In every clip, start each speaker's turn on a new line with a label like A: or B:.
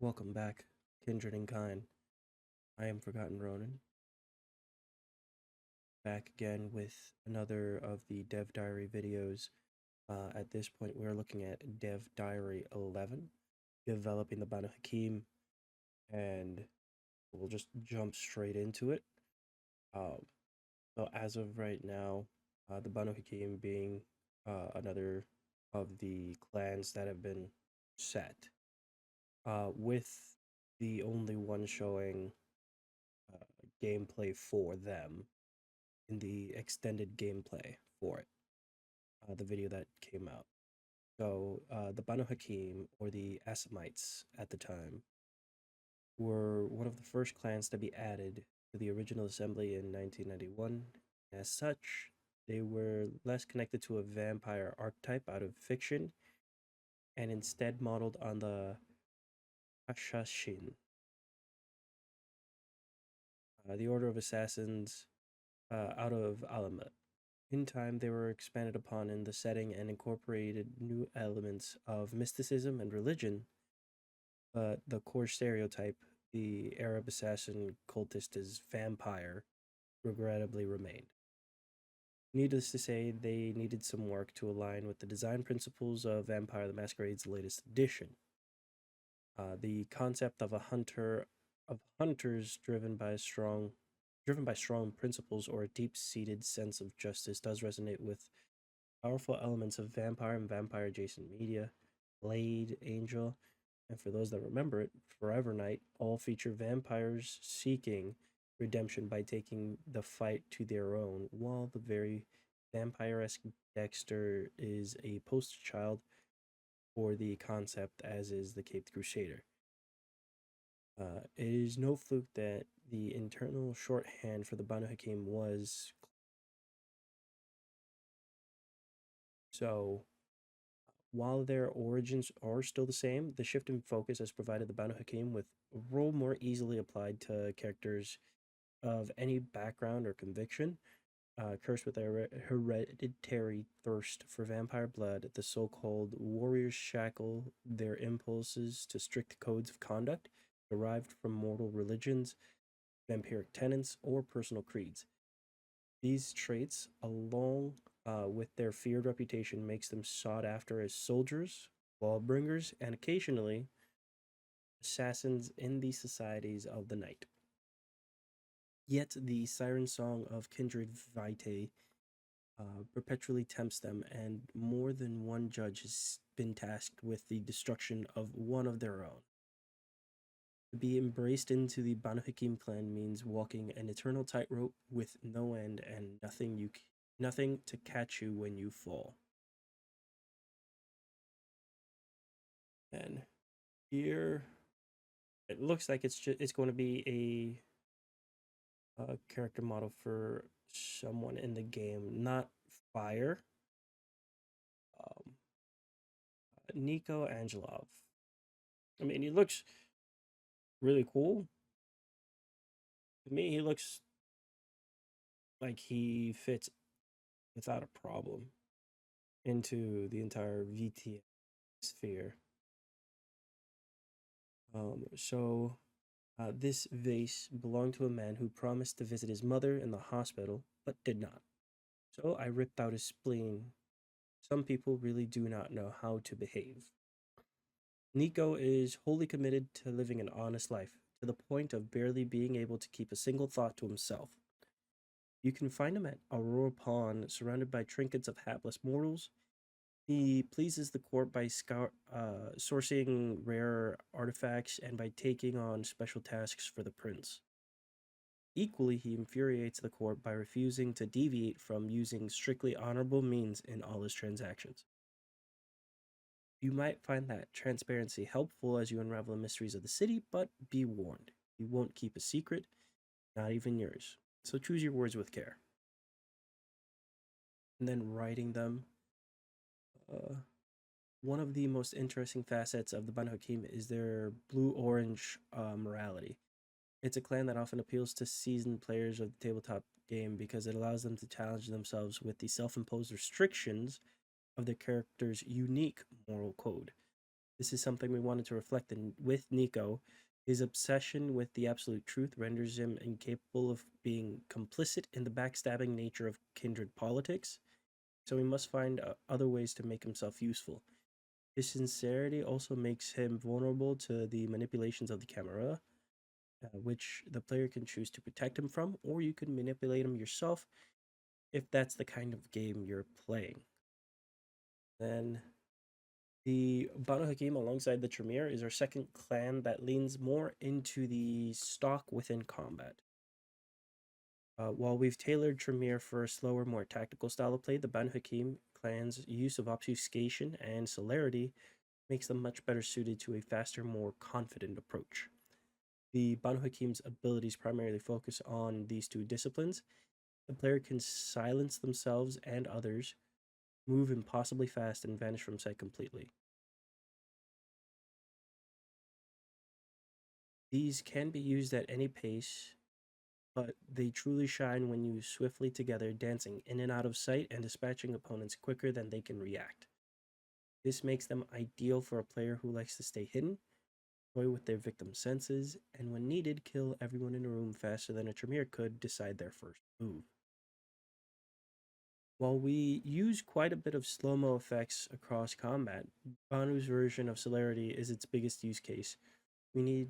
A: Welcome back, kindred and kind. I am Forgotten Ronin, back again with another of the Dev Diary videos. At this point, we're looking at Dev Diary 11, developing the Banu Hakim, and we'll just jump straight into it. Um, so, as of right now, the Banu Hakim being another of the clans that have been set, with the only one showing gameplay for them in the extended gameplay for it, the video that came out. So the Banu Hakim, or the Assamites at the time, were one of the first clans to be added to the original assembly in 1991. As such, they were less connected to a vampire archetype out of fiction and instead modeled on the Hashashin, the order of assassins out of Alamet. In time, they were expanded upon in the setting and incorporated new elements of mysticism and religion, but the core stereotype, the Arab assassin cultist as vampire, regrettably remained. Needless to say, they needed some work to align with the design principles of Vampire the Masquerade's latest edition. The concept of a hunter of hunters driven by strong principles or a deep-seated sense of justice does resonate with powerful elements of vampire and vampire adjacent media. Blade, Angel, and for those that remember it, Forever Night all feature vampires seeking redemption by taking the fight to their own, while the very vampire esque Dexter is a poster child for the concept, as is the Caped Crusader. It is no fluke that the internal shorthand for the Banu Hakim was so. While their origins are still the same, the shift in focus has provided the Banu Hakim with a role more easily applied to characters of any background or conviction. Cursed with a hereditary thirst for vampire blood, the so called warriors shackle their impulses to strict codes of conduct derived from mortal religions, vampiric tenets, or personal creeds. These traits, along with their feared reputation, makes them sought after as soldiers, lawbringers, and occasionally assassins in the societies of the night. Yet the siren song of kindred vitae perpetually tempts them, and more than one judge has been tasked with the destruction of one of their own. To be embraced into the Banu Hakim clan means walking an eternal tightrope with no end and nothing to catch you when you fall. And here it looks like it's going to be a character model for someone in the game, not Fire. Um, Nico Angelov. I mean, he looks really cool. To me, he looks like he fits without a problem into the entire VT sphere. This vase belonged to a man who promised to visit his mother in the hospital, but did not. So I ripped out his spleen. Some people really do not know how to behave. Nico is wholly committed to living an honest life, to the point of barely being able to keep a single thought to himself. You can find him at Aurora Pond, surrounded by trinkets of hapless mortals. He pleases the court by sourcing rare artifacts and by taking on special tasks for the prince. Equally, he infuriates the court by refusing to deviate from using strictly honorable means in all his transactions. You might find that transparency helpful as you unravel the mysteries of the city, but be warned, he won't keep a secret, not even yours. So choose your words with care. And then writing them. Uh, One of the most interesting facets of the Banu Hakim is their blue-orange morality. It's a clan that often appeals to seasoned players of the tabletop game because it allows them to challenge themselves with the self-imposed restrictions of their character's unique moral code. This is something we wanted to reflect with Nico. His obsession with the absolute truth renders him incapable of being complicit in the backstabbing nature of kindred politics, so he must find other ways to make himself useful. His sincerity also makes him vulnerable to the manipulations of the camera, which the player can choose to protect him from, or you can manipulate him yourself if that's the kind of game you're playing. Then the Banu Hakim, alongside the Tremere, is our second clan that leans more into the stock within combat. While we've tailored Tremere for a slower, more tactical style of play, the Banu Hakim clan's use of obfuscation and celerity makes them much better suited to a faster, more confident approach. The Banu Hakim's abilities primarily focus on these two disciplines. The player can silence themselves and others, move impossibly fast, and vanish from sight completely. These can be used at any pace, but they truly shine when used swiftly together, dancing in and out of sight and dispatching opponents quicker than they can react. This makes them ideal for a player who likes to stay hidden, toy with their victim's senses, and when needed, kill everyone in a room faster than a Tremere could decide their first move. While we use quite a bit of slow mo effects across combat, Banu's version of celerity is its biggest use case. We need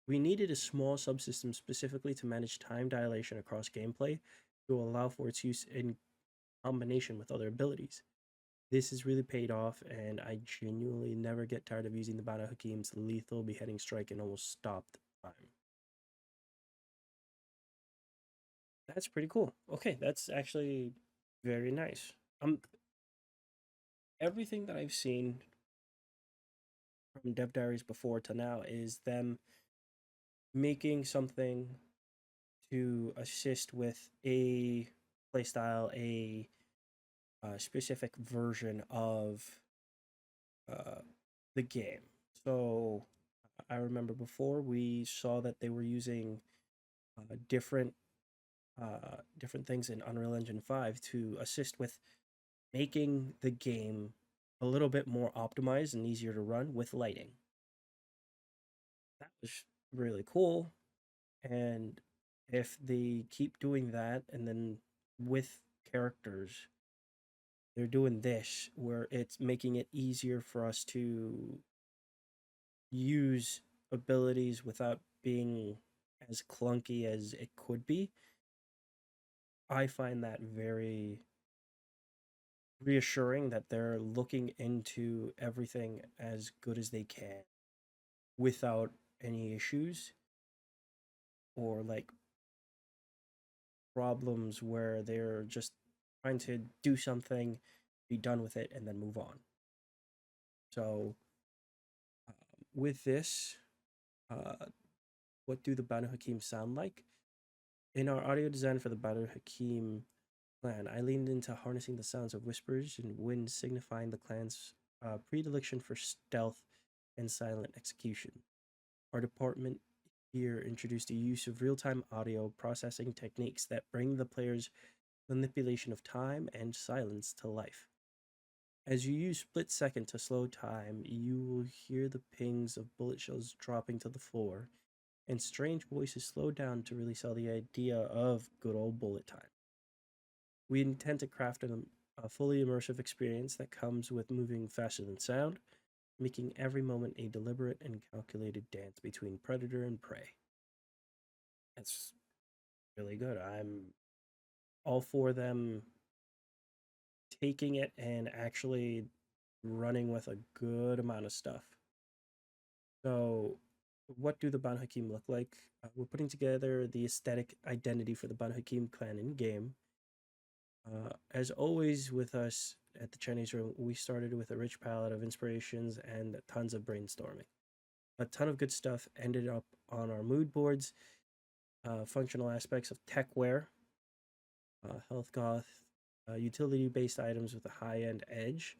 A: we needed a small subsystem specifically to manage time dilation across gameplay to allow for its use in combination with other abilities. This has really paid off, and I genuinely never get tired of using the Banu Hakim's lethal beheading strike and almost stopped time. That's pretty cool. Okay, that's actually very nice. Everything that I've seen from Dev Diaries before to now is them making something to assist with a playstyle, a specific version of uh, the game. So I remember before we saw that they were using different things in Unreal Engine 5 to assist with making the game a little bit more optimized and easier to run with lighting. That was really cool. And if they keep doing that and then with characters, they're doing this where it's making it easier for us to use abilities without being as clunky as it could be. I find that very reassuring that they're looking into everything as good as they can without any issues or like problems where they're just trying to do something, be done with it, and then move on. So, with this, uh, what do the Banu Hakim sound like? In our audio design for the Banu Hakim clan, I leaned into harnessing the sounds of whispers and wind, signifying the clan's predilection for stealth and silent execution. Our department here introduced the use of real time audio processing techniques that bring the player's manipulation of time and silence to life. As you use split second to slow time, you will hear the pings of bullet shells dropping to the floor, and strange voices slow down to really sell the idea of good old bullet time. We intend to craft a fully immersive experience that comes with moving faster than sound, making every moment a deliberate and calculated dance between predator and prey. That's really good. I'm all for them taking it and actually running with a good amount of stuff. So, what do the Ban Hakim look like? We're putting together the aesthetic identity for the Ban Hakim clan in game. As always, with us at the Chinese Room, we started with a rich palette of inspirations and tons of brainstorming. A ton of good stuff ended up on our mood boards, functional aspects of techwear, health goth, utility based items with a high end edge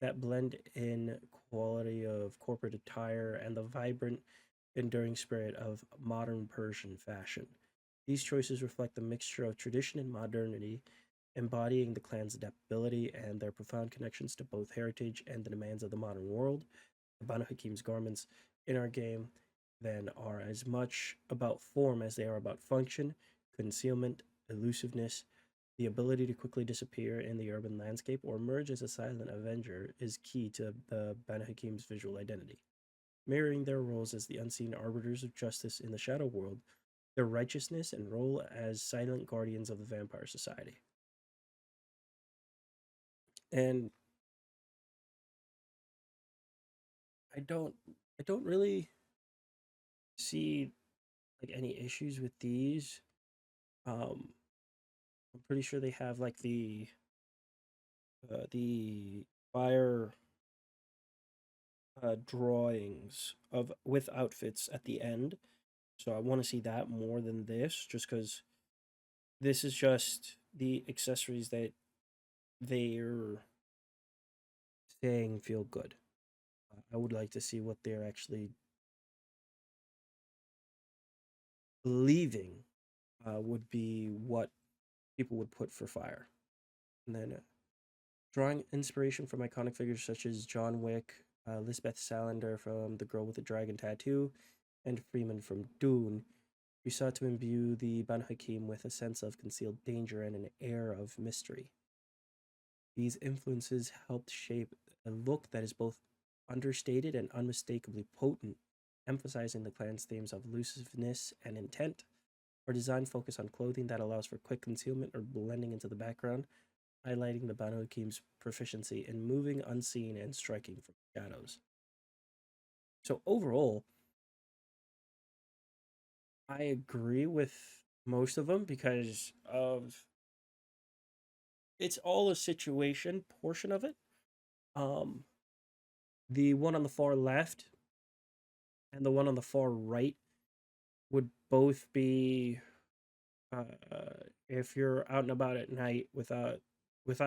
A: that blend in quality of corporate attire and the vibrant, enduring spirit of modern Persian fashion. These choices reflect the mixture of tradition and modernity, embodying the clan's adaptability and their profound connections to both heritage and the demands of the modern world. The Banu Hakim's garments in our game then are as much about form as they are about function, concealment, elusiveness. The ability to quickly disappear in the urban landscape or emerge as a silent avenger is key to the Banu Hakim's visual identity. Mirroring their roles as the unseen arbiters of justice in the shadow world, their righteousness and role as silent guardians of the vampire society. And I don't I don't really see like any issues with these. Um I'm pretty sure they have like the fire drawings of with outfits at the end. So I want to see that more than this, just because this is just the accessories that they're saying feel good. I would like to see what they're actually believing would be what people would put for fire. And then drawing inspiration from iconic figures such as John Wick, Lisbeth Salander from The Girl with the Dragon Tattoo, and Freeman from Dune, we sought to imbue the Ban Hakim with a sense of concealed danger and an air of mystery. These influences helped shape a look that is both understated and unmistakably potent, emphasizing the clan's themes of elusiveness and intent. Our design focus on clothing that allows for quick concealment or blending into the background, highlighting the Banu Hakim's proficiency in moving unseen and striking from shadows. So overall, I agree with most of them because of it's all a situation portion of it. Um, the one on the far left and the one on the far right would both be if you're out and about at night without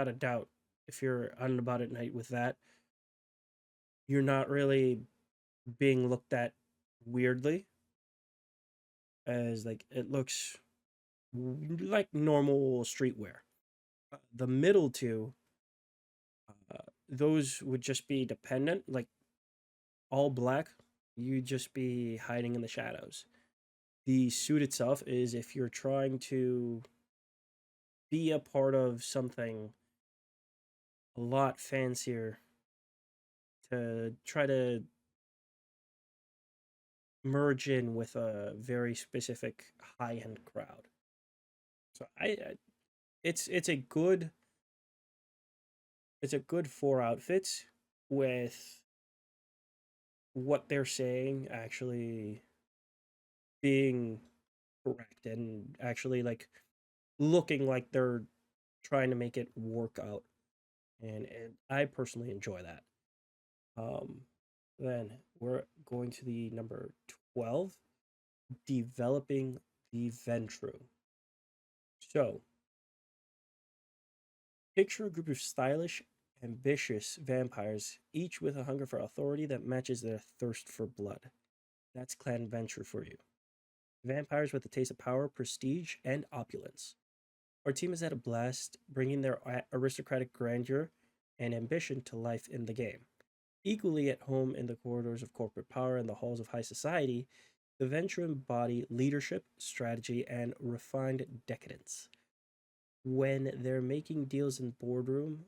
A: a doubt. If you're out and about at night with that, you're not really being looked at weirdly as like it looks like normal streetwear. The middle two, those would just be dependent, like all black. You'd just be hiding in the shadows. The suit itself is if you're trying to be a part of something a lot fancier to try to merge in with a very specific high end crowd. So it's it's a good four outfits with what they're saying actually being correct and actually like looking like they're trying to make it work out. And I personally enjoy that. Um, then we're going to the number 12, developing the Ventru. So, picture a group of stylish, ambitious vampires, each with a hunger for authority that matches their thirst for blood. That's Clan Ventru for you. Vampires with a taste of power, prestige, and opulence. Our team has had a blast bringing their aristocratic grandeur and ambition to life in the game. Equally at home in the corridors of corporate power and the halls of high society, the Venture embody leadership, strategy, and refined decadence. When they're making deals in boardroom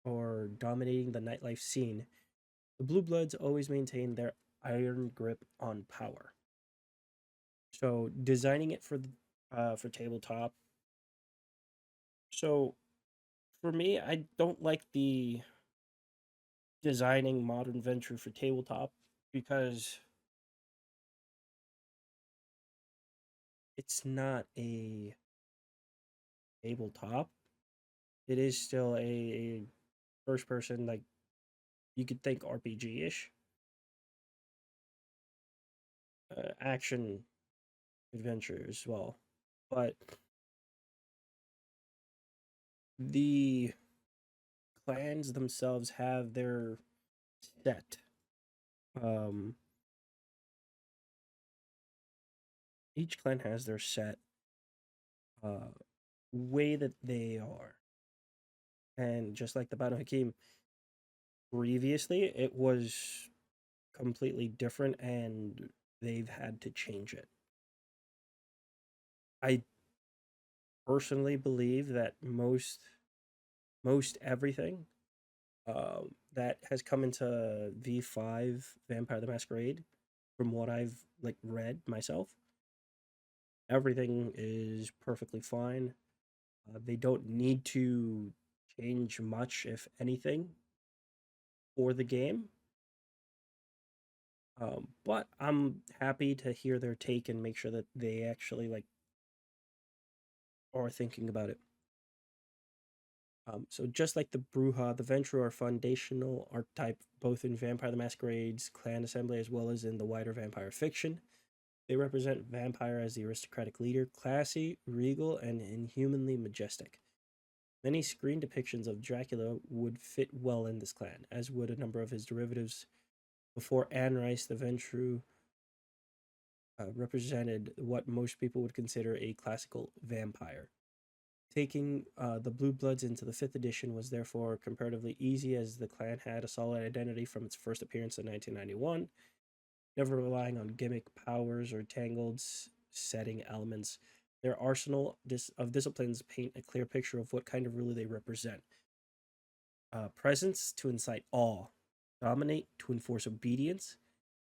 A: or dominating the nightlife scene, the Blue Bloods always maintain their iron grip on power. So designing it for tabletop. So for me, I don't like the designing modern venture for tabletop because it's not a tabletop. It is still a first person, like you could think RPG ish action adventure as well. But the clans themselves have their set. Um, each clan has their set uh, way that they are. And just like the Banu Hakim previously, it was completely different and they've had to change it. I personally believe that most everything that has come into V5 Vampire the Masquerade, from what I've like read myself, everything is perfectly fine. They don't need to change much, if anything, for the game. But I'm happy to hear their take and make sure that they actually like are thinking about it. So just like the Bruja, the Ventrue are foundational archetype both in Vampire the Masquerade's clan assembly as well as in the wider vampire fiction. They represent vampire as the aristocratic leader, classy, regal, and inhumanly majestic. Many screen depictions of Dracula would fit well in this clan, as would a number of his derivatives. Before Anne Rice, the Ventrue represented what most people would consider a classical vampire. Taking the Blue Bloods into the 5th edition was therefore comparatively easy, as the clan had a solid identity from its first appearance in 1991, never relying on gimmick powers or tangled setting elements. Their arsenal of disciplines paint a clear picture of what kind of ruler they represent. Presence to incite awe, dominate to enforce obedience,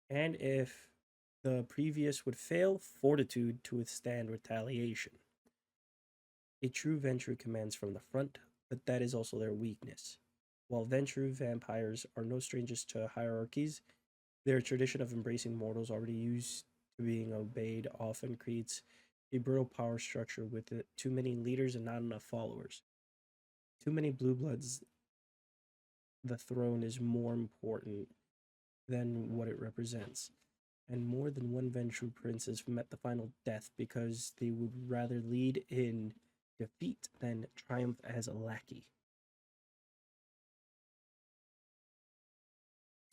A: and if the previous would fail, fortitude to withstand retaliation. A true Ventrue commands from the front, but that is also their weakness. While Ventrue vampires are no strangers to hierarchies, their tradition of embracing mortals already used to being obeyed often creates a brutal power structure with too many leaders and not enough followers. Too many blue bloods, the throne is more important than what it represents. And more than one Ventrue prince has met the final death because they would rather lead in defeat than triumph as a lackey.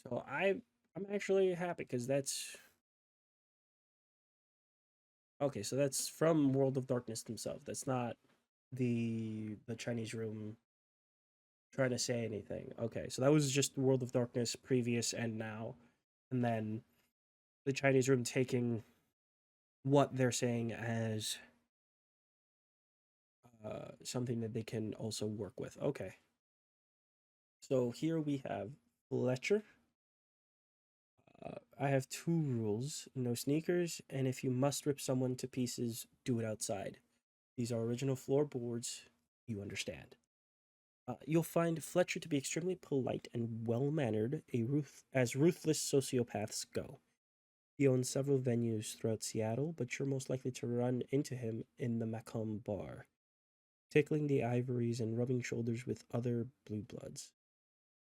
A: So I'm actually happy because that's okay. So that's from World of Darkness themselves. That's not the Chinese room trying to say anything. Okay, so that was just World of Darkness previous and now, and then the Chinese room taking what they're saying as something that they can also work with. Okay, so here we have Fletcher. I have two rules: no sneakers, and if you must rip someone to pieces, do it outside. These are original floorboards. You understand. You'll find Fletcher to be extremely polite and well mannered, as ruthless sociopaths go. He owns several venues throughout Seattle, but you're most likely to run into him in the Macomb Bar, tickling the ivories and rubbing shoulders with other blue bloods.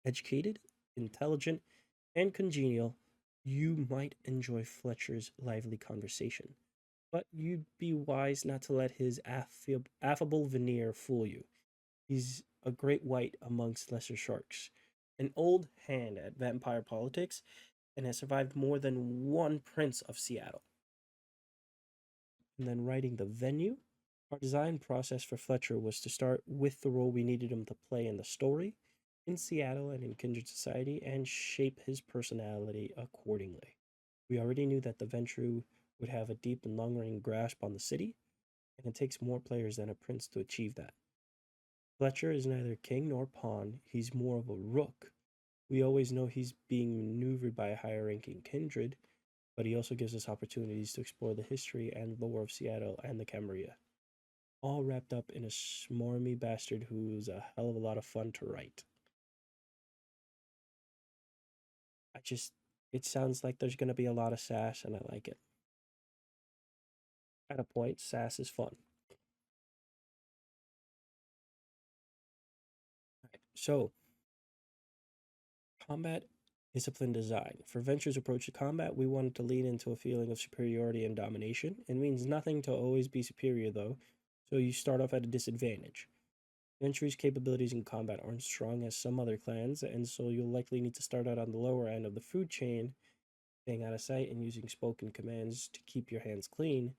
A: Educated, intelligent, and congenial, you might enjoy Fletcher's lively conversation, but you'd be wise not to let his affable veneer fool you. He's a great white amongst lesser sharks, an old hand at vampire politics, and has survived more than one prince of Seattle. And then writing the venue. Our design process for Fletcher was to start with the role we needed him to play in the story, in Seattle and in Kindred Society, and shape his personality accordingly. We already knew that the Ventrue would have a deep and long running grasp on the city, and it takes more players than a prince to achieve that. Fletcher is neither king nor pawn, he's more of a rook. We always know he's being maneuvered by a higher ranking kindred, but he also gives us opportunities to explore the history and lore of Seattle and the Camarilla, all wrapped up in a smarmy bastard who's a hell of a lot of fun to write. I just, it sounds like there's going to be a lot of sass, and I like it. At a point, sass is fun. Right. So, combat discipline design. For Venture's approach to combat, we wanted to lean into a feeling of superiority and domination. It means nothing to always be superior, though, so you start off at a disadvantage. Venture's capabilities in combat aren't strong as some other clans, and so you'll likely need to start out on the lower end of the food chain, staying out of sight and using spoken commands to keep your hands clean.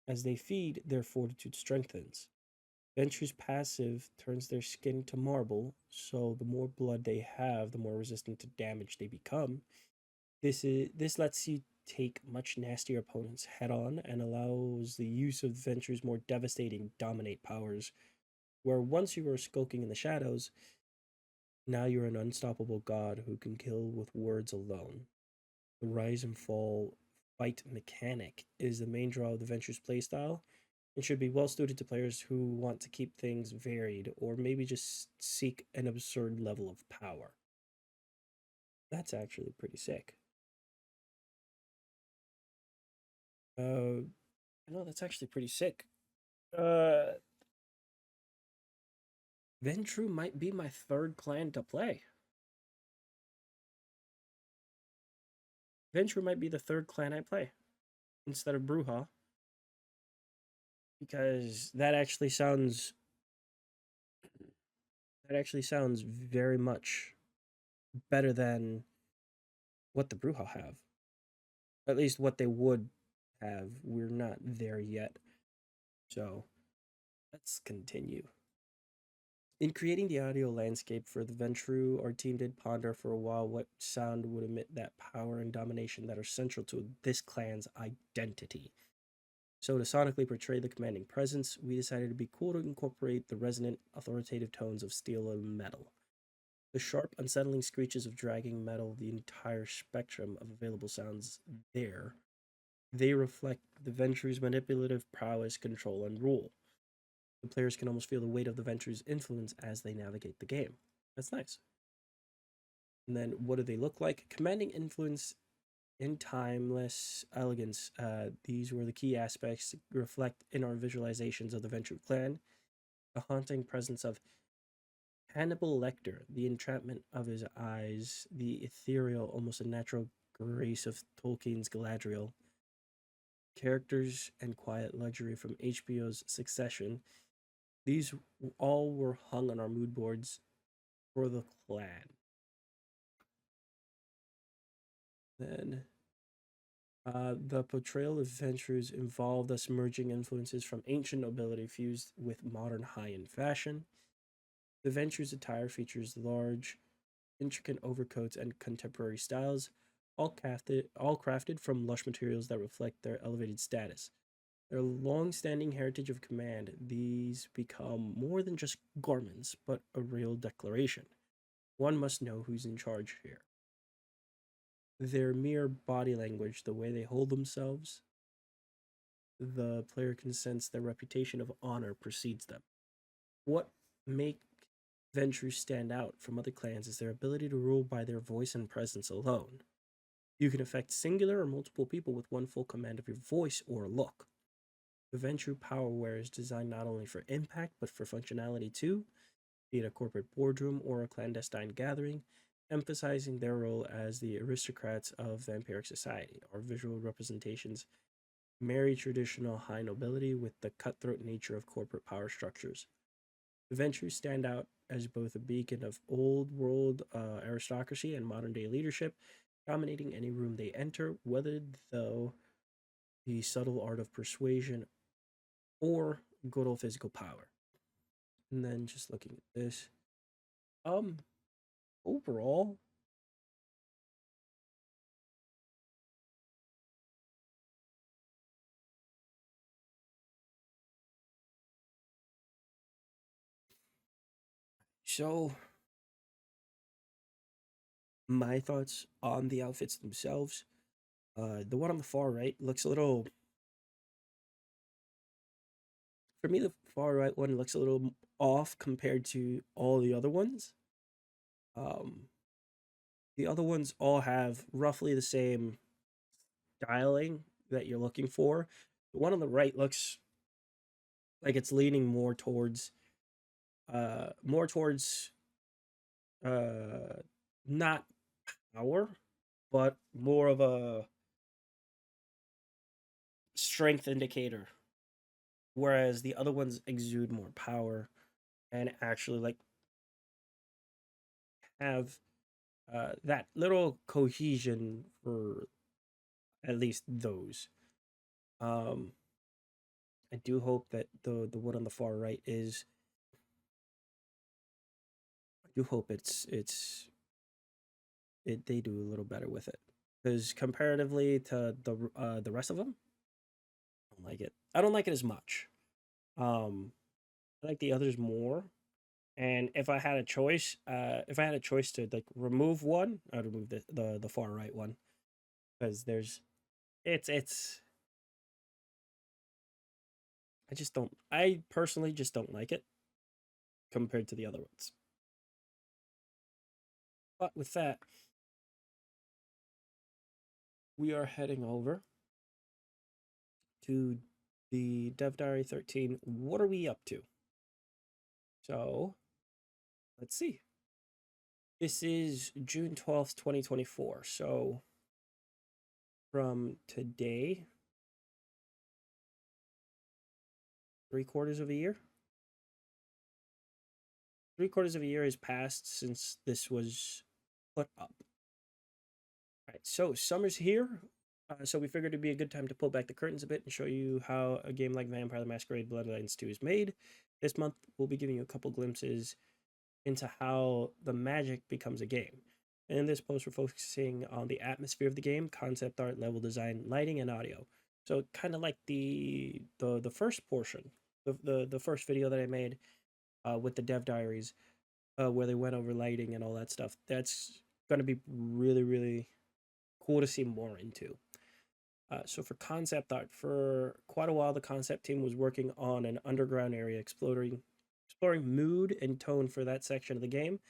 A: As they feed, their fortitude strengthens. Venture's passive turns their skin to marble, so the more blood they have, the more resistant to damage they become. This lets you take much nastier opponents head on and allows the use of Venture's more devastating dominate powers, where once you were skulking in the shadows, now you're an unstoppable god who can kill with words alone. The rise and fall fight mechanic is the main draw of the Venture's playstyle and should be well suited to players who want to keep things varied or maybe just seek an absurd level of power. That's actually pretty sick. I know that's actually pretty sick. Uh, Ventru might be my third clan to play. Ventru might be the third clan I play instead of Bruja because that actually sounds very much better than what the Bruja have. At least what they would have. We're not there yet. So let's continue. In creating the audio landscape for the Ventru, our team did ponder for a while what sound would emit that power and domination that are central to this clan's identity. So, to sonically portray the commanding presence, we decided it'd be cool to incorporate the resonant, authoritative tones of steel and metal. The sharp, unsettling screeches of dragging metal, the entire spectrum of available sounds there, they reflect the Ventru's manipulative prowess, control, and rule. The players can almost feel the weight of the Ventru's influence as they navigate the game. That's nice. And then what do they look like? Commanding influence in timeless elegance. These were the key aspects reflect in our visualizations of the Ventru clan. The haunting presence of Hannibal Lecter, the entrapment of his eyes, the ethereal, almost unnatural grace of Tolkien's Galadriel, characters and quiet luxury from HBO's Succession. These all were hung on our mood boards for the clan. Then the portrayal of Ventrus involved us merging influences from ancient nobility fused with modern high end fashion. The Ventrus attire features large, intricate overcoats and contemporary styles, all crafted from lush materials that reflect their elevated status. Their long standing heritage of command, these become more than just garments, but a real declaration. One must know who's in charge here. Their mere body language, the way they hold themselves, the player can sense their reputation of honor precedes them. What make Ventru stand out from other clans is their ability to rule by their voice and presence alone. You can affect singular or multiple people with one full command of your voice or look. The Ventru Powerware is designed not only for impact but for functionality too, be it a corporate boardroom or a clandestine gathering, emphasizing their role as the aristocrats of vampiric society. Our visual representations marry traditional high nobility with the cutthroat nature of corporate power structures. The Ventru stand out as both a beacon of old world aristocracy and modern day leadership, dominating any room they enter, whether though the subtle art of persuasion or good old physical power. And then just looking at this, um, overall, so my thoughts on the outfits themselves. The one on the far right looks a little. For me, the far right one looks a little off compared to all the other ones. Um, the other ones all have roughly the same styling that you're looking for. The one on the right looks like it's leaning more towards uh not power, but more of a strength indicator. Whereas the other ones exude more power and actually like have that little cohesion for at least those. Um, I do hope that the one on the far right is. I do hope they do a little better with it. because comparatively to the rest of them, I don't like it. I don't like it as much. Um, I like the others more. And if I had a choice to like remove one, I'd remove the far right one because there's it's I personally just don't like it compared to the other ones. But with that, we are heading over to the Dev Diary 13. What are we up to? So let's see. This is June 12th, 2024. So from today, 3/4 of a year. 3/4 of a year has passed since this was put up. All right, so summer's here. So we figured it'd be a good time to pull back the curtains a bit and show you how a game like Vampire the Masquerade Bloodlines 2 is made. This month, we'll be giving you a couple glimpses into how the magic becomes a game. And in this post, we're focusing on the atmosphere of the game, concept art, level design, lighting, and audio. So kind of like the first portion, the first video that I made with the dev diaries, where they went over lighting and all that stuff. That's going to be really, really cool to see more into. So for concept art, for quite a while, the concept team was working on an underground area, exploring mood and tone for that section of the game,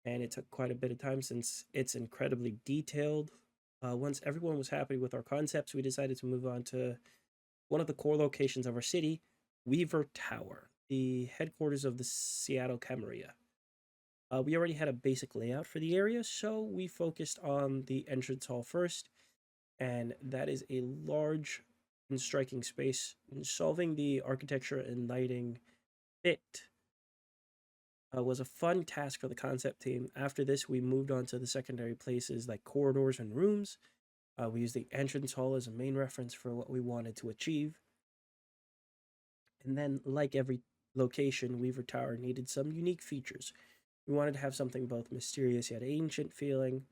A: and it took quite a bit of time since it's incredibly detailed. Once everyone was happy with our concepts, we decided to move on to one of the core locations of our city, Weaver Tower, the headquarters of the Seattle Camarilla. We already had a basic layout for the area, so we focused on the entrance hall first, and that is a large and striking space. And solving the architecture and lighting fit was a fun task for the concept team. After this, we moved on to the secondary places like corridors and rooms. We used the entrance hall as a main reference for what we wanted to achieve. And then, like every location, Weaver Tower needed some unique features. We wanted to have something both mysterious yet ancient feeling.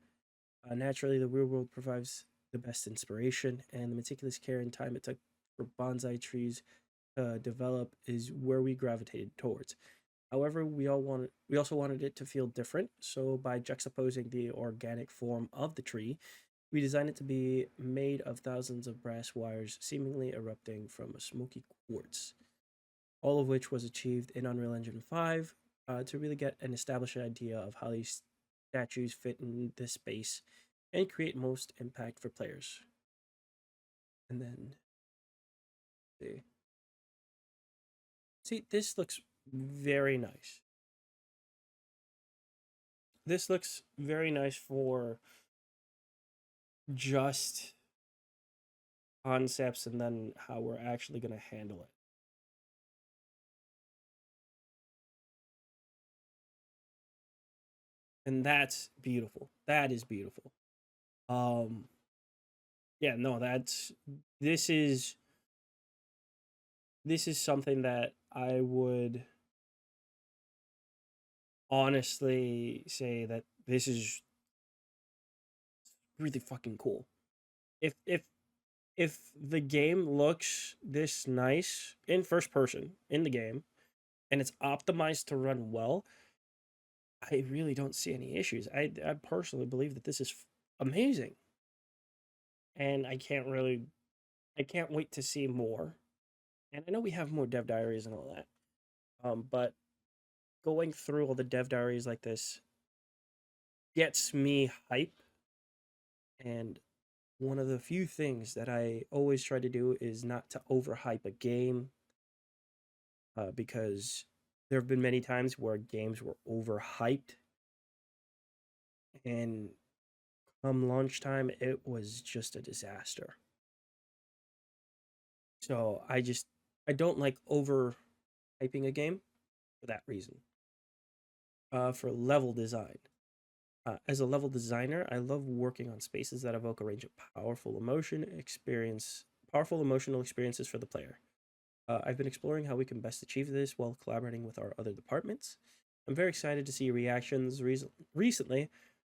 A: Naturally, the real world provides the best inspiration, and the meticulous care and time it took for bonsai trees to develop is where we gravitated towards. However, we also wanted it to feel different, so by juxtaposing the organic form of the tree, we designed it to be made of thousands of brass wires seemingly erupting from a smoky quartz, all of which was achieved in Unreal Engine 5 to really get an established idea of how these statues fit in this space and create most impact for players. And then, see, this looks very nice. This looks very nice for just concepts and then how we're actually going to handle it. And that's beautiful. That is beautiful. Um yeah, no, that's this is this is something that I would honestly say that this is really fucking cool. If the game looks this nice in first person in the game and it's optimized to run well, I really don't see any issues. I personally believe that this is amazing. And I can't wait to see more. And I know we have more dev diaries and all that. But going through all the dev diaries like this gets me hype. And one of the few things that I always try to do is not to overhype a game, because there have been many times where games were overhyped, and come launch time, it was just a disaster. So I don't like overhyping a game for that reason. For level design, as a level designer, I love working on spaces that evoke a range of powerful emotional experiences for the player. I've been exploring how we can best achieve this while collaborating with our other departments. I'm very excited to see reactions recently.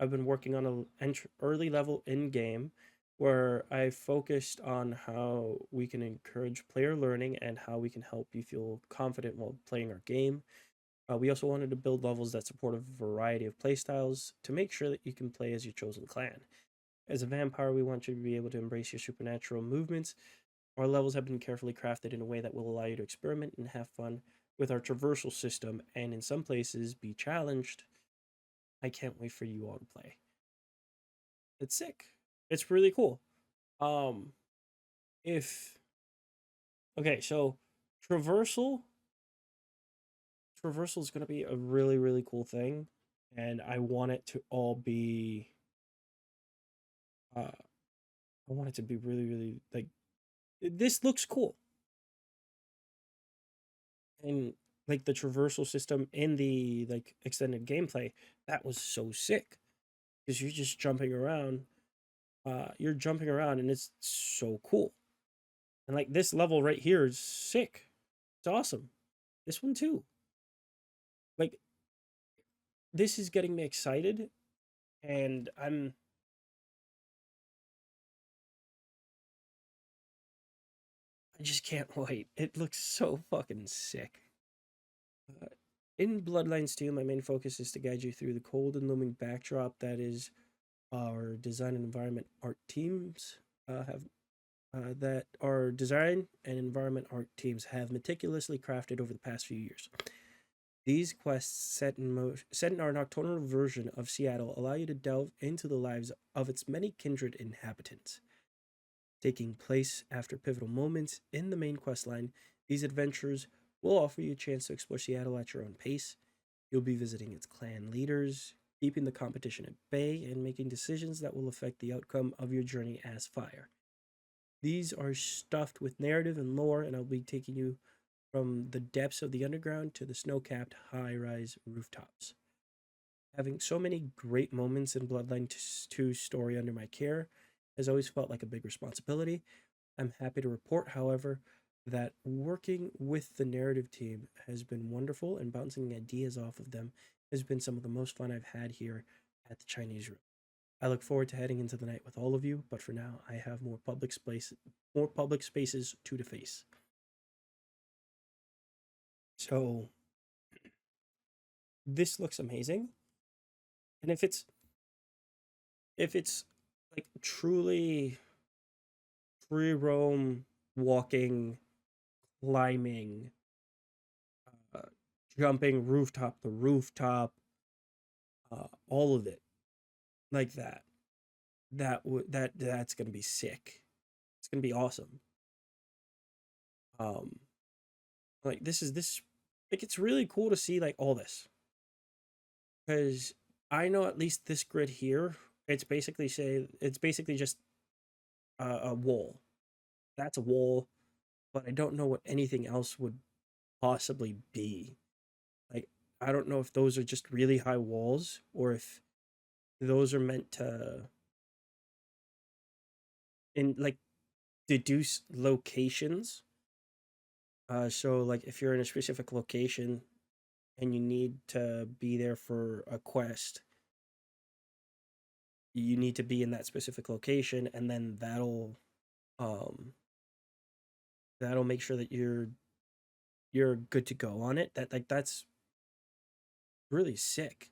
A: I've been working on an early level in game where I focused on how we can encourage player learning and how we can help you feel confident while playing our game. We also wanted to build levels that support a variety of playstyles to make sure that you can play as your chosen clan. As a vampire, we want you to be able to embrace your supernatural movements. Our levels have been carefully crafted in a way that will allow you to experiment and have fun with our traversal system, and in some places be challenged. I can't wait for you all to play. It's sick. It's really cool. Um, if okay, so traversal traversal is going to be a really cool thing, and I want it to all be. I want it to be really like this looks cool, and like the traversal system in the like extended gameplay that was so sick because you're just jumping around. You're jumping around, and it's so cool. And like this level right here is sick. It's awesome. This one too. Like this is getting me excited, and I just can't wait. It looks so fucking sick. Uh, in Bloodlines 2, my main focus is to guide you through the cold and looming backdrop that is our design and environment art teams have that our design and environment art teams have meticulously crafted over the past few years. These quests set in our nocturnal version of Seattle allow you to delve into the lives of its many kindred inhabitants. Taking place after pivotal moments in the main quest line, these adventures will offer you a chance to explore Seattle at your own pace. You'll be visiting its clan leaders, keeping the competition at bay, and making decisions that will affect the outcome of your journey as Fire. These are stuffed with narrative and lore, and I'll be taking you from the depths of the underground to the snow capped high rise rooftops. Having so many great moments in Bloodline 2's story under my care has always felt like a big responsibility. I'm happy to report, however, that working with the narrative team has been wonderful, and bouncing ideas off of them has been some of the most fun I've had here at the Chinese Room. I look forward to heading into the night with all of you, but for now, I have more public spaces to deface. So this looks amazing, and if it's like truly free roam, walking, climbing, uh, jumping rooftop to rooftop, all of it like that. That's gonna be sick. It's gonna be awesome. Um, like this like it's really cool to see like all this because I know at least this grid here. It's basically just a wall. That's a wall, but I don't know what anything else would possibly be. Like I don't know if those are just really high walls or if those are meant to in like deduce locations. So like if you're in a specific location and you need to be there for a quest, you need to be in that specific location, and then um that'll make sure that you're good to go on it. That's really sick.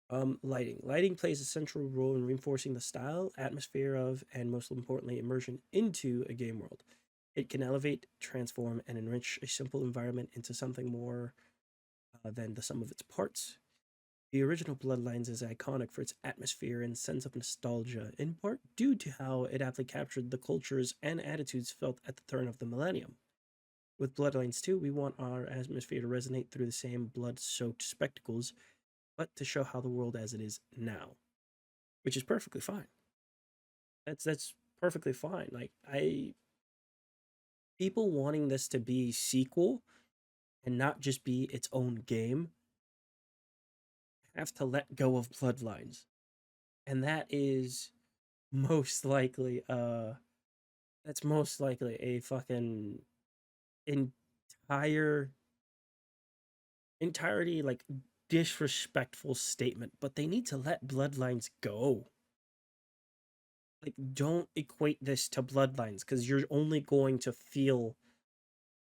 A: Lighting plays a central role in reinforcing the style, atmosphere of, and most importantly, immersion into a game world. It can elevate, transform, and enrich a simple environment into something more than the sum of its parts. The original Bloodlines is iconic for its atmosphere and sense of nostalgia, in part due to how it aptly captured the cultures and attitudes felt at the turn of the millennium. With Bloodlines 2, we want our atmosphere to resonate through the same blood soaked spectacles, but to show how the world as it is now, which is perfectly fine. That's perfectly fine. Like I people wanting this to be sequel and not just be its own game have to let go of Bloodlines. And that is most likely that's most likely a fucking entire entirety like disrespectful statement, but they need to let Bloodlines go. Like, don't equate this to Bloodlines because you're only going to feel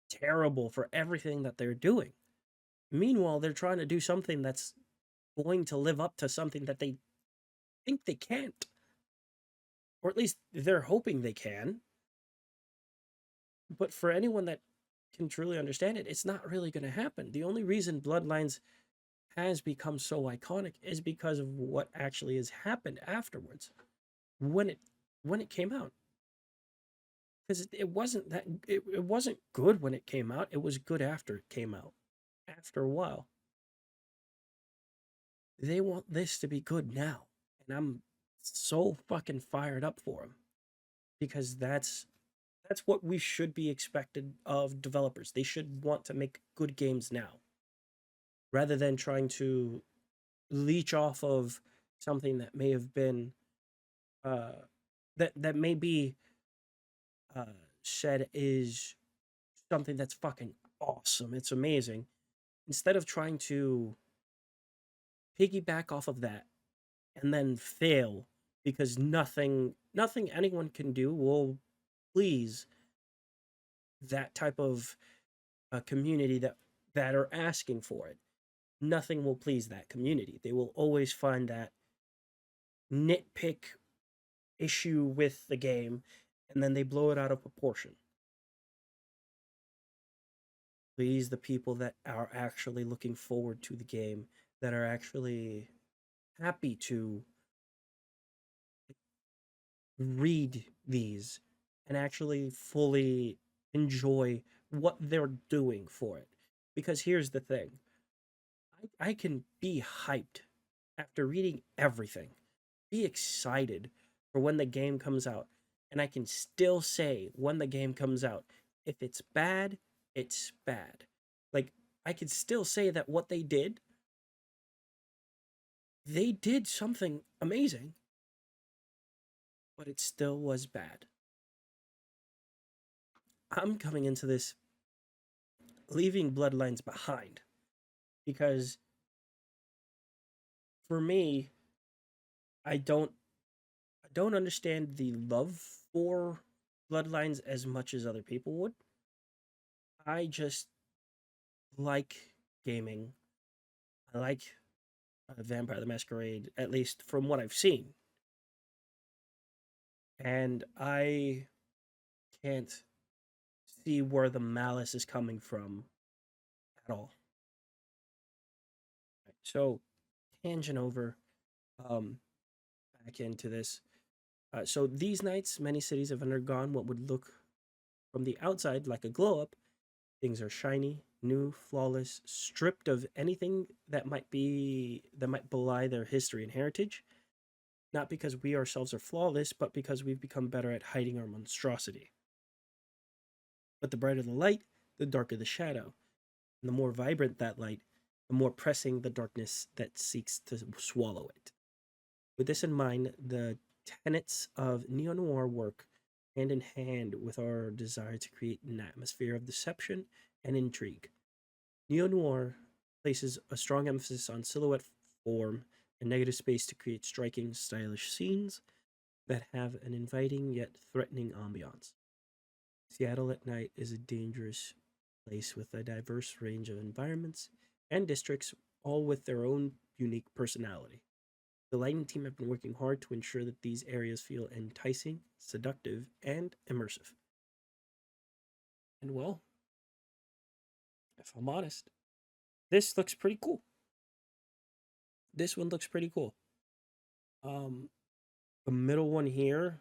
A: terrible for everything that they're doing. Meanwhile, they're trying to do something that's going to live up to something that they think they can't, or at least they're hoping they can. But for anyone that can truly understand it, it's not really going to happen. The only reason Bloodlines has become so iconic is because of what actually has happened afterwards when it came out. Because it wasn't that it wasn't good when it came out. It was good after it came out. After a while, they want this to be good now, and I'm so fucking fired up for them because that's what we should be expected of developers. They should want to make good games now rather than trying to leech off of something that may have been uh that may be uh said is something that's fucking awesome. It's amazing. Instead of trying to piggyback off of that and then fail because nothing anyone can do will please that type of community that are asking for it. Nothing will please that community. They will always find that nitpick issue with the game and then they blow it out of proportion. Please the people that are actually looking forward to the game, that are actually happy to read these and actually fully enjoy what they're doing for it. Because here's the thing, I can be hyped after reading everything, be excited for when the game comes out, and I can still say when the game comes out, if it's bad, it's bad. Like, I can still say that what they did something amazing, but it still was bad. I'm coming into this leaving Bloodlines behind because for me, I don't I don't understand the love for Bloodlines as much as other people would. I just like gaming. I like Vampire the Masquerade, at least from what I've seen. And I can't see where the malice is coming from at all. So, tangent over um, back into this. So, these nights, many cities have undergone what would look from the outside like a glow up. Things are shiny, new, flawless, stripped of anything that might belie their history and heritage. Not because we ourselves are flawless, but because we've become better at hiding our monstrosity. But the brighter the light, the darker the shadow. And the more vibrant that light, the more pressing the darkness that seeks to swallow it. With this in mind, the tenets of neo noir work hand in hand with our desire to create an atmosphere of deception and intrigue. Neo noir places a strong emphasis on silhouette form and negative space to create striking, stylish scenes that have an inviting yet threatening ambiance. Seattle at night is a dangerous place with a diverse range of environments and districts, all with their own unique personality. The lighting team have been working hard to ensure that these areas feel enticing, seductive, and immersive. And well, if I'm honest, this looks pretty cool. This one looks pretty cool. Um, the middle one here,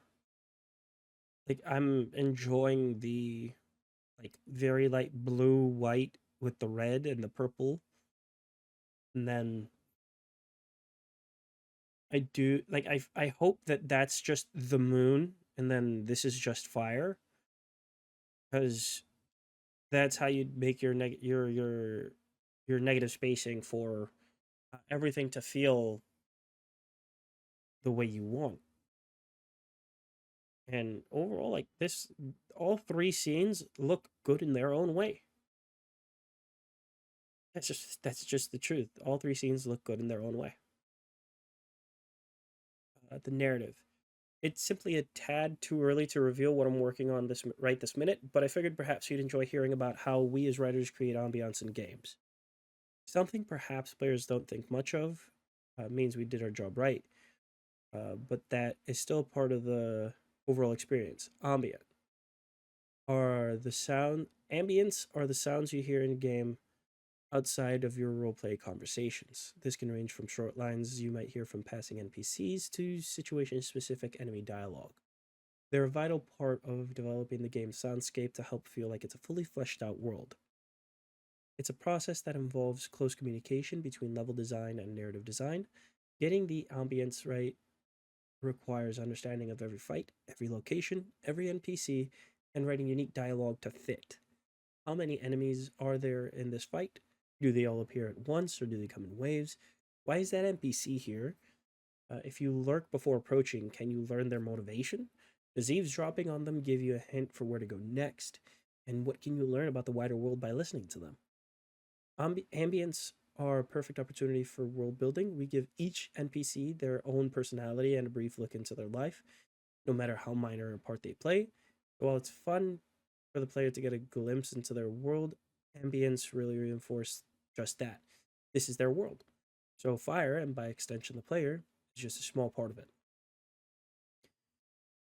A: like I'm enjoying the like very light blue, white with the red and the purple, and then I do like I hope that that's just the moon and then this is just fire because that's how you make your negative spacing for everything to feel the way you want. And overall like this all three scenes look good in their own way. That's just the truth. All three scenes look good in their own way. The narrative. It's simply a tad too early to reveal what I'm working on this minute, but I figured perhaps you'd enjoy hearing about how we as writers create ambiance in games. Something perhaps players don't think much of means we did our job right, but that is still part of the overall experience. Ambience are the sounds you hear in a game outside of your roleplay conversations. This can range from short lines you might hear from passing NPCs to situation specific enemy dialogue. They're a vital part of developing the game's soundscape to help feel like it's a fully fleshed out world. It's a process that involves close communication between level design and narrative design. Getting the ambience right requires understanding of every fight, every location, every NPC, and writing unique dialogue to fit. How many enemies are there in this fight? Do they all appear at once or do they come in waves? Why is that NPC here? If you lurk before approaching, can you learn their motivation? Does eavesdropping on them give you a hint for where to go next? And what can you learn about the wider world by listening to them? Ambience are a perfect opportunity for world building. We give each NPC their own personality and a brief look into their life, no matter how minor a part they play. While it's fun for the player to get a glimpse into their world, ambience really reinforces just that. This is their world. So fire, and by extension the player, is just a small part of it.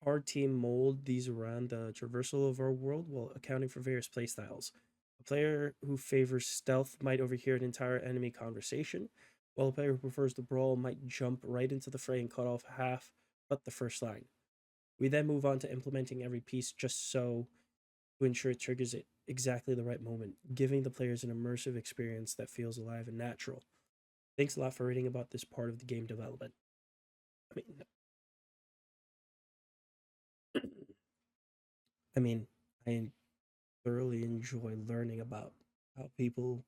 A: Our team mold these around the traversal of our world while accounting for various playstyles. A player who favors stealth might overhear an entire enemy conversation, while a player who prefers the brawl might jump right into the fray and cut off half but the first line. We then move on to implementing every piece just so to ensure it triggers at exactly the right moment, giving the players an immersive experience that feels alive and natural. Thanks a lot for reading about this part of the game development. I mean, I mean, I thoroughly enjoy learning about how people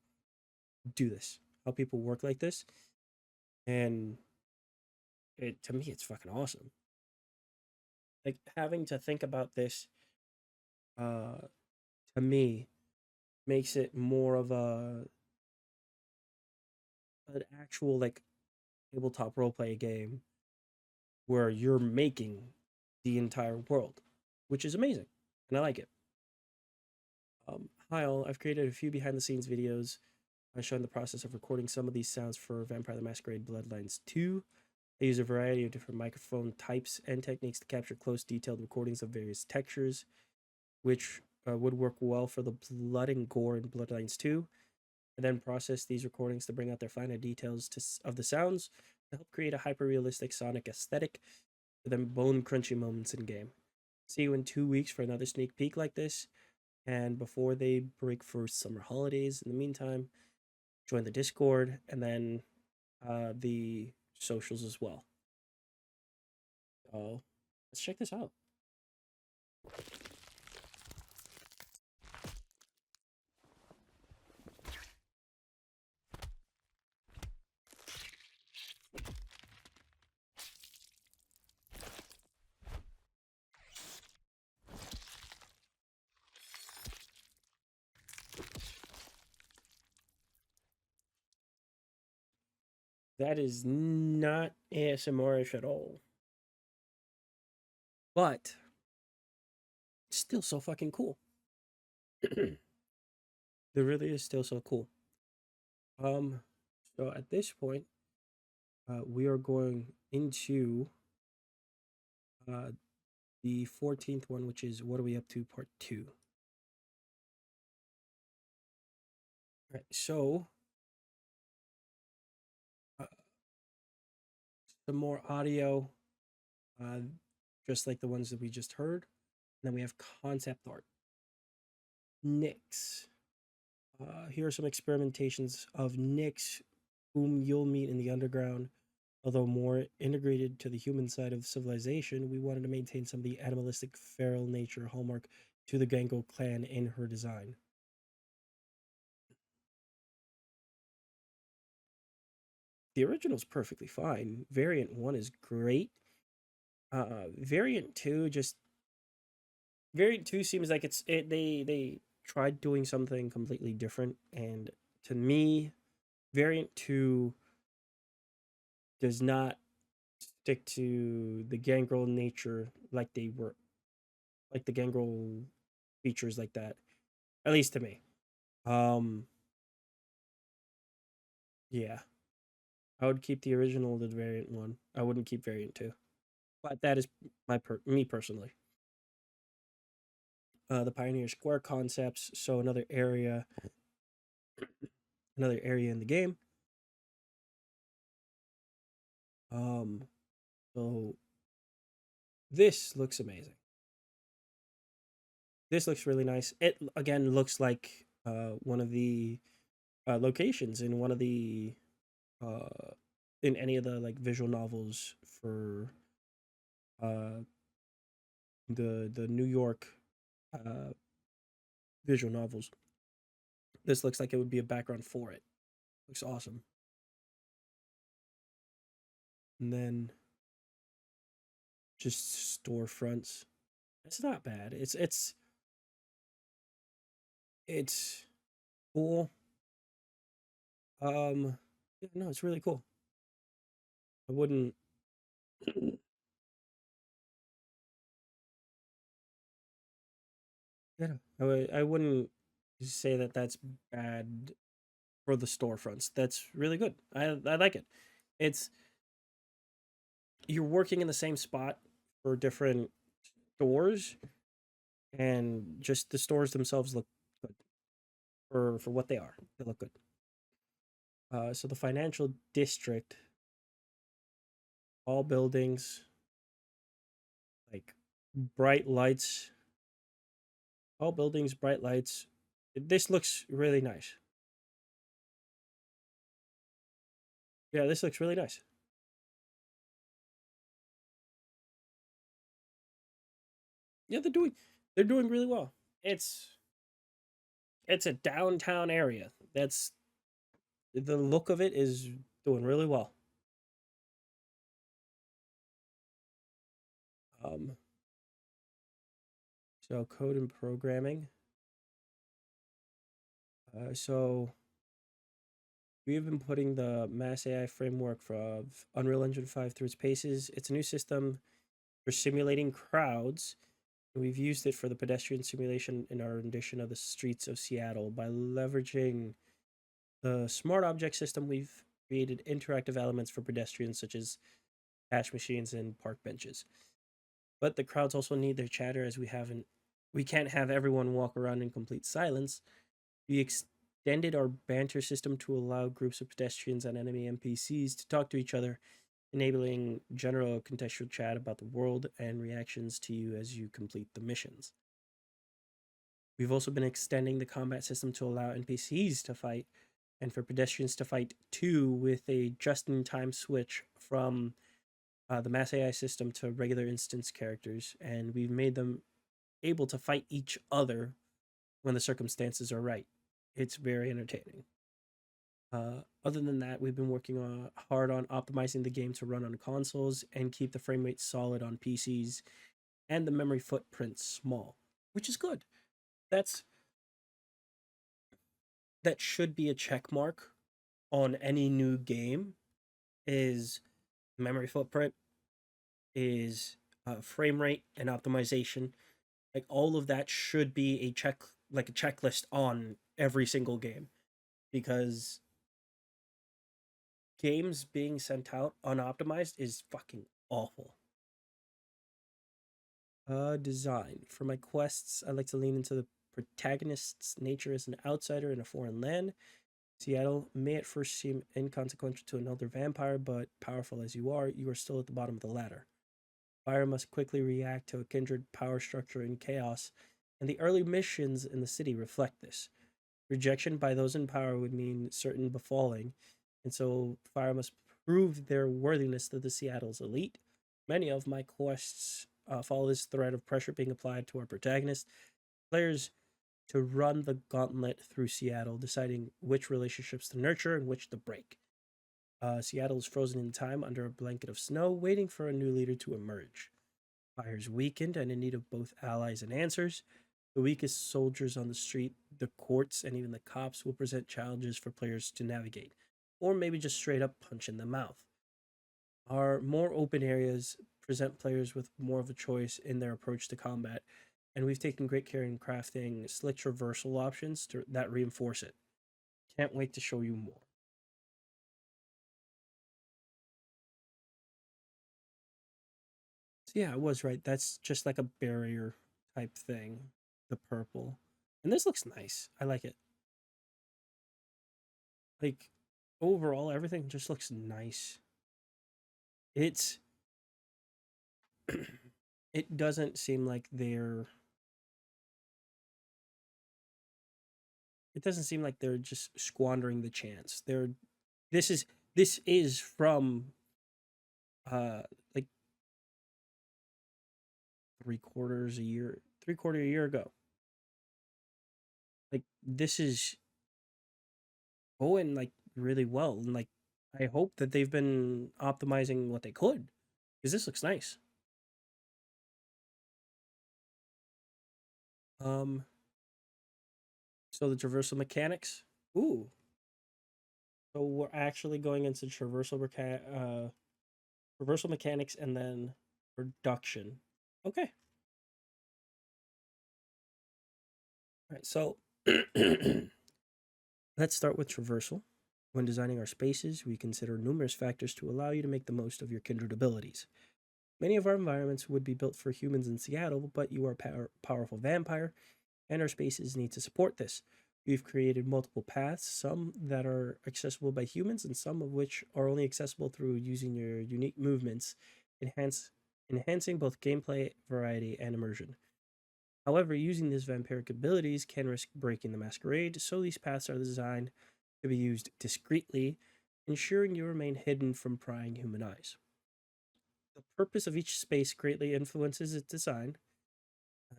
A: do this, how people work like this, and to me, it's fucking awesome. Like having to think about this, uh, to me, makes it more of an actual like tabletop roleplay game where you're making the entire world, which is amazing, and I like it. Hi all, I've created a few behind the scenes videos showing the process of recording some of these sounds for Vampire the Masquerade Bloodlines 2. I use a variety of different microphone types and techniques to capture close, detailed recordings of various textures, which would work well for the blood and gore in Bloodlines 2, and then process these recordings to bring out their finer details of the sounds to help create a hyper realistic sonic aesthetic for them bone crunchy moments in game. See you in 2 weeks for another sneak peek like this. And before they break for summer holidays, in the meantime, join the Discord and then the socials as well. So let's check this out. That is not ASMR-ish at all, but it's still so fucking cool. It really is still so cool. Um, so at this point, we are going into uh, the 14th one, which is What Are We Up To Part 2. Right, so uh, some more audio, uh, just like the ones that we just heard. And then we have concept art. Nyx. Here are some experimentations of Nyx, whom you'll meet in the underground. Although more integrated to the human side of civilization, we wanted to maintain some of the animalistic feral nature hallmark to the Gango clan in her design. The original's perfectly fine. Variant 1 is great. Variant 2 just Variant 2 seems like they tried doing something completely different, and To me, variant 2 does not stick to the gangrel nature like they were, like the gangrel features like that, at least to me. Um, yeah, I would keep the original, the variant 1. I wouldn't keep variant 2. But that is me personally. The Pioneer Square concepts, so another area in the game. Um, so this looks amazing. This looks really nice. It again looks like one of the locations in one of the uh, in any of the like visual novels for uh, the New York uh, visual novels. This looks like it would be a background for it. Looks awesome. And then just storefronts. It's not bad. It's cool. Yeah, no, it's really cool. I wouldn't. Yeah, I wouldn't say that that's bad for the storefronts. That's really good. I like it. It's you're working in the same spot for different stores, and just the stores themselves look good for what they are. They look good. So the financial district, all buildings, like bright lights, all buildings, bright lights. This looks really nice. Yeah, this looks really nice. Yeah, they're doing really well. It's it's a downtown area. That's the look of it is doing really well. Um, so code and programming. So we've been putting the Mass AI framework of Unreal Engine 5 through its paces. It's a new system for simulating crowds. We've used it for the pedestrian simulation in our rendition of the streets of Seattle. By leveraging the smart object system, we've created interactive elements for pedestrians such as cash machines and park benches. But the crowds also need their chatter, as we can't have everyone walk around in complete silence. We extended our banter system to allow groups of pedestrians and enemy NPCs to talk to each other, enabling general contextual chat about the world and reactions to you as you complete the missions. We've also been extending the combat system to allow NPCs to fight and for pedestrians to fight too, with a just in time switch from the Mass AI system to regular instance characters. And we've made them able to fight each other when the circumstances are right. It's very entertaining. Other than that, we've been working hard on optimizing the game to run on consoles and keep the frame rate solid on PCs and the memory footprint small, which is good. That's that should be a check mark on any new game. Is memory footprint, is frame rate and optimization. Like all of that should be like a checklist on every single game, because games being sent out unoptimized is fucking awful. Design. For my quests, I like to lean into the protagonist's nature as an outsider in a foreign land. Seattle may at first seem inconsequential to an elder vampire, but powerful as you are still at the bottom of the ladder. Fire must quickly react to a kindred power structure in chaos, and the early missions in the city reflect this. Rejection by those in power would mean certain befalling, and so Fire must prove their worthiness to the Seattle's elite. Many of my quests follow this thread of pressure being applied to our protagonist, players to run the gauntlet through Seattle, deciding which relationships to nurture and which to break. Seattle is frozen in time under a blanket of snow, waiting for a new leader to emerge. Fire's weakened and in need of both allies and answers. The weakest soldiers on the street, the courts, and even the cops will present challenges for players to navigate, or maybe just straight up punch in the mouth. Our more open areas present players with more of a choice in their approach to combat, and we've taken great care in crafting slick traversal options that reinforce it. Can't wait to show you more. So yeah, I was right. That's just like a barrier type thing, the purple. And this looks nice. I like it. Like overall, everything just looks nice. It's it doesn't seem like they're it doesn't seem like they're just squandering the chance. This is this is from uh like 3 quarters a year, 3/4 a year ago. Like this is going like really well, and like I hope that they've been optimizing what they could because this looks nice. Um, so the traversal mechanics. Ooh, so we're actually going into traversal mechanics and then production. Okay, all right. So let's start with traversal. When designing our spaces, we consider numerous factors to allow you to make the most of your kindred abilities. Many of our environments would be built for humans in Seattle, but you are a powerful vampire, and our spaces need to support this. We've created multiple paths, some that are accessible by humans, and some of which are only accessible through using your unique movements, enhance, enhancing both gameplay variety and immersion. However, using these vampiric abilities can risk breaking the masquerade, so these paths are designed to be used discreetly, ensuring you remain hidden from prying human eyes. The purpose of each space greatly influences its design.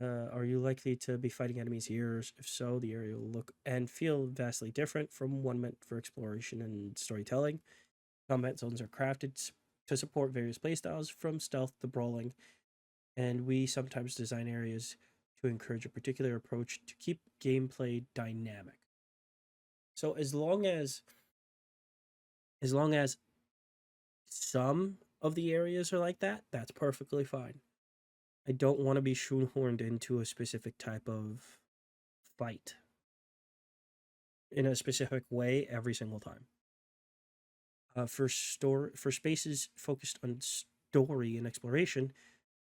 A: Are you likely to be fighting enemies here? If so, the area will look and feel vastly different from one meant for exploration and storytelling. Combat zones are crafted to support various playstyles, from stealth to brawling, and we sometimes design areas to encourage a particular approach to keep gameplay dynamic. So as long as some of the areas are like that, that's perfectly fine. I don't want to be shoehorned into a specific type of fight in a specific way every single time. For spaces focused on story and exploration,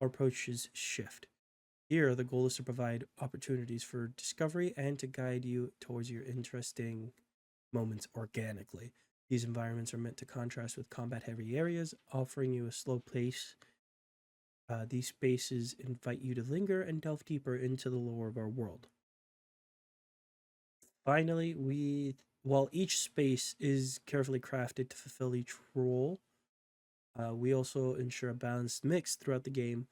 A: our approaches shift. Here, the goal is to provide opportunities for discovery and to guide you towards your interesting moments organically. These environments are meant to contrast with combat heavy areas, offering you a slow pace. These spaces invite you to linger and delve deeper into the lore of our world. Finally, while each space is carefully crafted to fulfill each role, we also ensure a balanced mix throughout the game.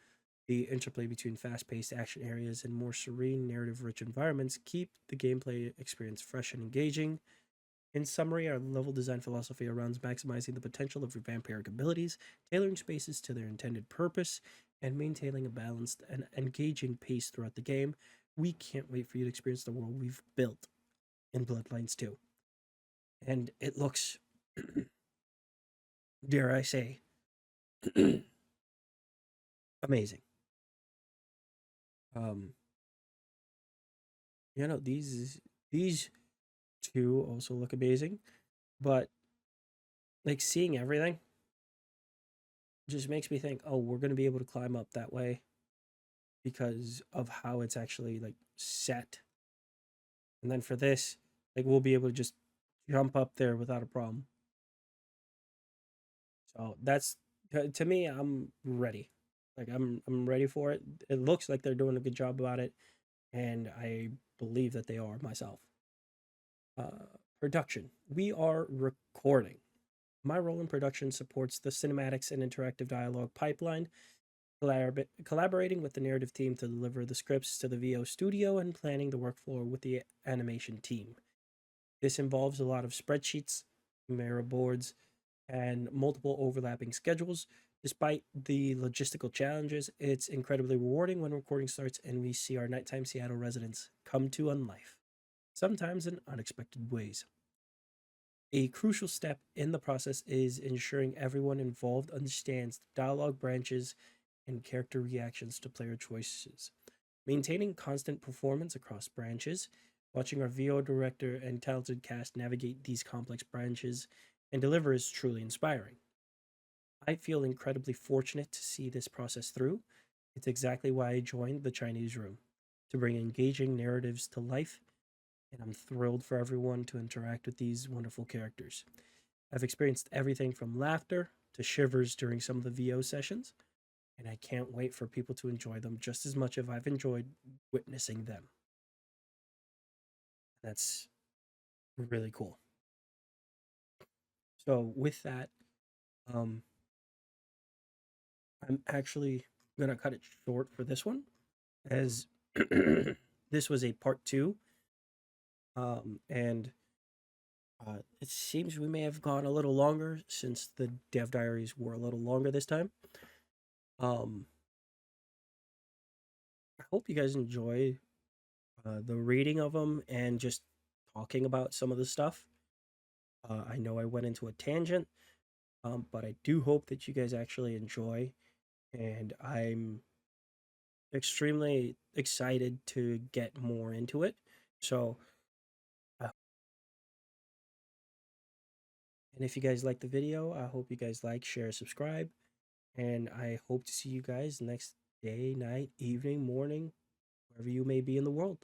A: The interplay between fast paced action areas and more serene, narrative rich environments keep the gameplay experience fresh and engaging. In summary, our level design philosophy around maximizing the potential of your vampiric abilities, tailoring spaces to their intended purpose, and maintaining a balanced and engaging pace throughout the game. We can't wait for you to experience the world we've built in Bloodlines 2. And it looks, dare I say, amazing. Um, these two also look amazing, but like seeing everything just makes me think, oh, we're gonna be able to climb up that way because of how it's actually like set. And then for this, like we'll be able to just jump up there without a problem. So that's to me, I'm ready. Like I'm ready for it. It looks like they're doing a good job about it, and I believe that they are myself. Production. We are recording. My role in production supports the cinematics and interactive dialogue pipeline, collaborating with the narrative team to deliver the scripts to the VO studio and planning the workflow with the animation team. This involves a lot of spreadsheets, mirror boards, and multiple overlapping schedules Despite the logistical challenges, it's incredibly rewarding when recording starts and we see our nighttime Seattle residents come to unlife, sometimes in unexpected ways. A crucial step in the process is ensuring everyone involved understands the dialogue branches and character reactions to player choices. Maintaining constant performance across branches, watching our VO director and talented cast navigate these complex branches and deliver is truly inspiring. I feel incredibly fortunate to see this process through. It's exactly why I joined the Chinese room, to bring engaging narratives to life, and I'm thrilled for everyone to interact with these wonderful characters. I've experienced everything from laughter to shivers during some of the VO sessions, and I can't wait for people to enjoy them just as much as I've enjoyed witnessing them. That's really cool. So, with that, um, I'm actually gonna cut it short for this one, as this was a part two, and it seems we may have gone a little longer since the Dev Diaries were a little longer this time. Um, I hope you guys enjoy the reading of them and just talking about some of the stuff. I know I went into a tangent, but I do hope that you guys actually enjoy, and I'm extremely excited to get more into it. So, uh, and if you guys like the video, I hope you guys like, share, subscribe, and I hope to see you guys next day, night, evening, morning, wherever you may be in the world.